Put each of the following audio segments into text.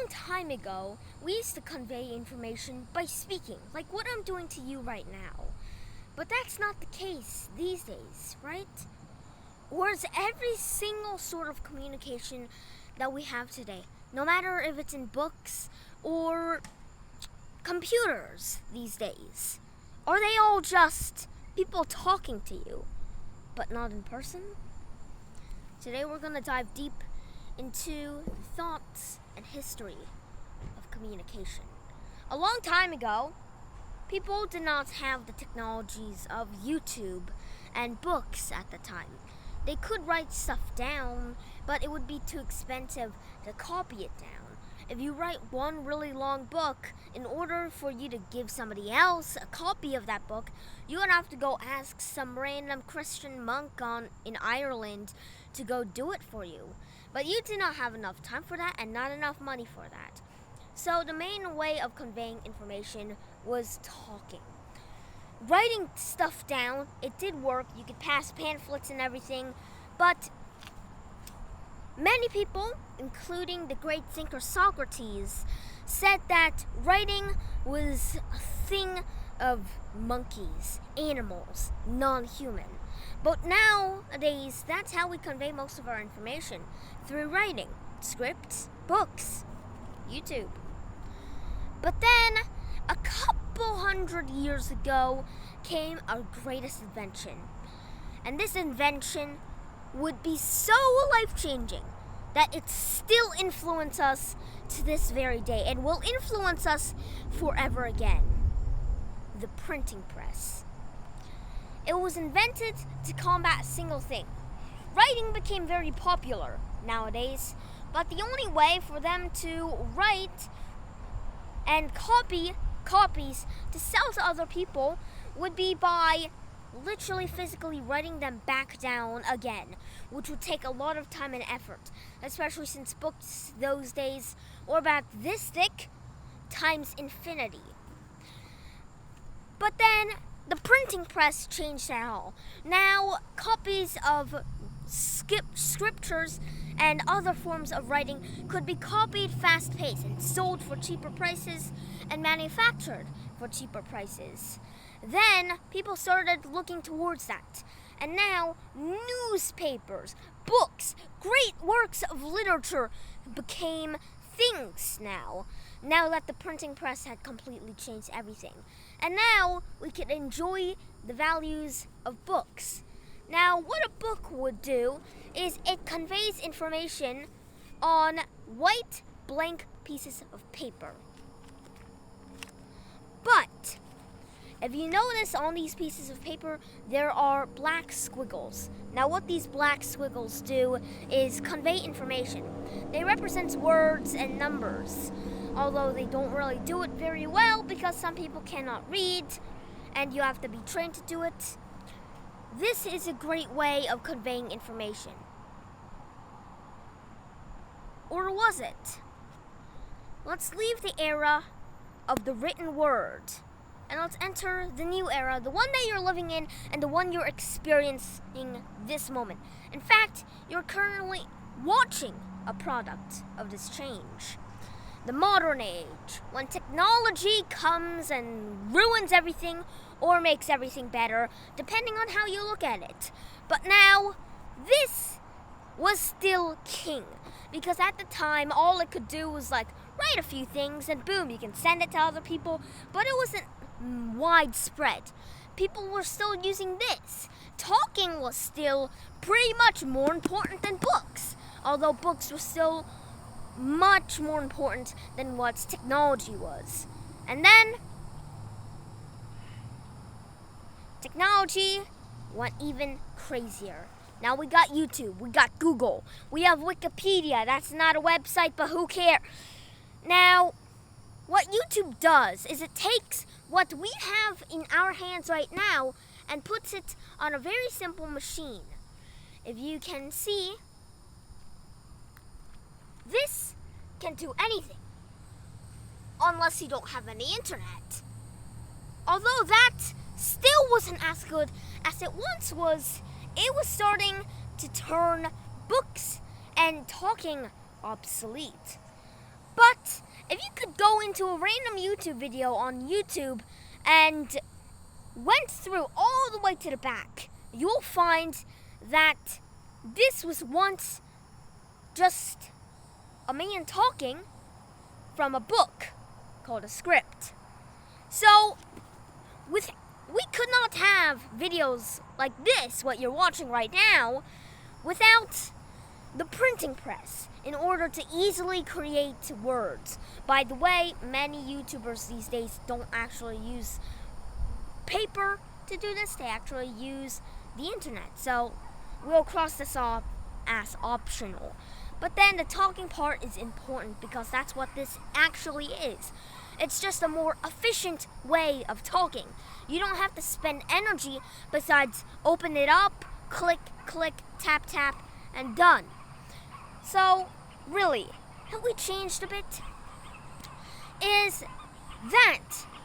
long time ago, we used to convey information by speaking, like what I'm doing to you right now. But that's not the case these days, right? Whereas every single sort of communication that we have today, no matter if it's in books or computers these days, are they all just people talking to you, but not in person? Today we're going to dive deep into the thoughts and history of communication. A long time ago, people did not have the technologies of YouTube and books at the time. They could write stuff down, but it would be too expensive to copy it down. If you write one really long book, in order for you to give somebody else a copy of that book, you would have to go ask some random Christian monk in Ireland to go do it for you. But you did not have enough time for that and not enough money for that. So the main way of conveying information was talking. Writing stuff down, it did work. You could pass pamphlets and everything, but many people, including the great thinker Socrates, said that writing was a thing of monkeys, animals, non-human. But nowadays, that's how we convey most of our information, through writing, scripts, books, YouTube. But then, a couple hundred years ago, came our greatest invention. And this invention would be so life-changing that it still influences us to this very day and will influence us forever again. The printing press. It was invented to combat a single thing. Writing became very popular nowadays, but the only way for them to write and copies to sell to other people would be by literally physically writing them back down again, which would take a lot of time and effort, especially since books those days were about this thick times infinity. But then the printing press changed that all. Now copies of scriptures and other forms of writing could be copied fast-paced and sold for cheaper prices and manufactured for cheaper prices. Then people started looking towards that. And now newspapers, books, great works of literature became things now that the printing press had completely changed everything. And now we can enjoy the values of books. Now, what a book would do is it conveys information on white blank pieces of paper. But if you notice on these pieces of paper, there are black squiggles. Now what these black squiggles do is convey information. They represent words and numbers, although they don't really do it very well because some people cannot read and you have to be trained to do it. This is a great way of conveying information. Or was it? Let's leave the era of the written word and let's enter the new era, the one that you're living in and the one you're experiencing this moment. In fact, you're currently watching a product of this change. The modern age, when technology comes and ruins everything or makes everything better, depending on how you look at it. But now, this was still king, because at the time, all it could do was write a few things and boom, you can send it to other people, but it wasn't widespread. People were still using this. Talking was still pretty much more important than books, although books were still much more important than what technology was. And then technology went even crazier. Now we got YouTube, we got Google, we have Wikipedia. That's not a website, but who cares? Now, what YouTube does is it takes what we have in our hands right now and puts it on a very simple machine. If you can see, this can do anything, unless you don't have any internet. Although that still wasn't as good as it once was, it was starting to turn books and talking obsolete. But if you could go into a random YouTube video on YouTube and went through all the way to the back, you'll find that this was once just a man talking from a book called a script. So, we could not have videos like this, what you're watching right now, without the printing press in order to easily create words. By the way, many YouTubers these days don't actually use paper to do this, they actually use the internet. So we'll cross this off as optional. But then the talking part is important because that's what this actually is. It's just a more efficient way of talking. You don't have to spend energy besides open it up, click, click, tap, tap, and done. So, really, have we changed a bit? Is that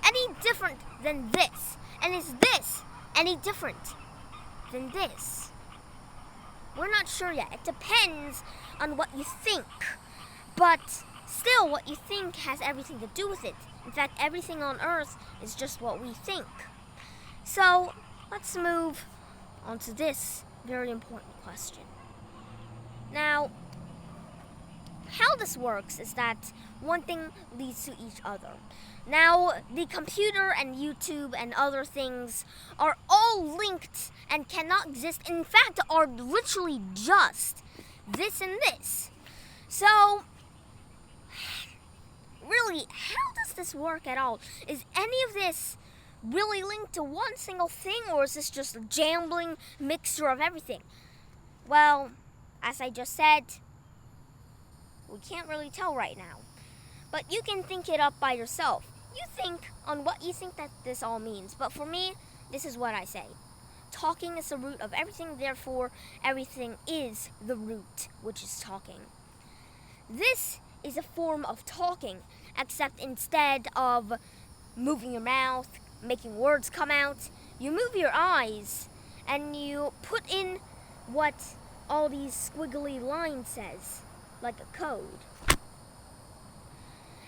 any different than this? And is this any different than this? We're not sure yet. It depends on what you think. But still, what you think has everything to do with it. In fact, everything on Earth is just what we think. So, let's move on to this very important question. Now, how this works is that one thing leads to each other. Now, the computer and YouTube and other things are all linked and cannot exist. In fact, are literally just this and this. So, really, how does this work at all? Is any of this really linked to one single thing, or is this just a jambling mixture of everything? Well, as I just said, we can't really tell right now. But you can think it up by yourself. You think on what you think that this all means. But for me, this is what I say. Talking is the root of everything, therefore everything is the root, which is talking. This is a form of talking, except instead of moving your mouth, making words come out, you move your eyes and you put in what all these squiggly lines says, like a code.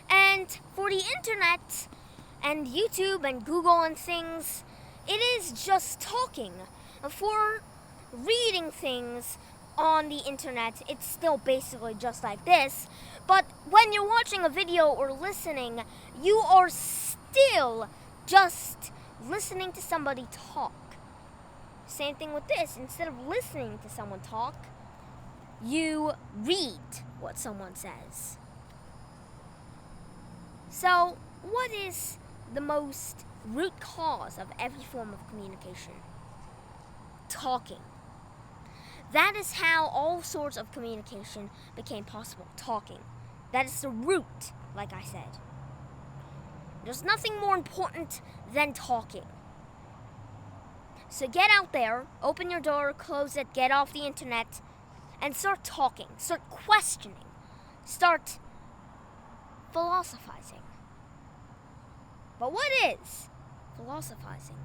And for the internet and YouTube and Google and things, it is just talking. For reading things on the internet, it's still basically just like this. But when you're watching a video or listening, you are still just listening to somebody talk. Same thing with this. Instead of listening to someone talk, you read what someone says. So, what is the most root cause of every form of communication? Talking. That is how all sorts of communication became possible. Talking. That is the root, like I said. There's nothing more important than talking. So get out there, open your door, close it, get off the internet, and start talking. Start questioning. Start philosophizing. But what is philosophizing?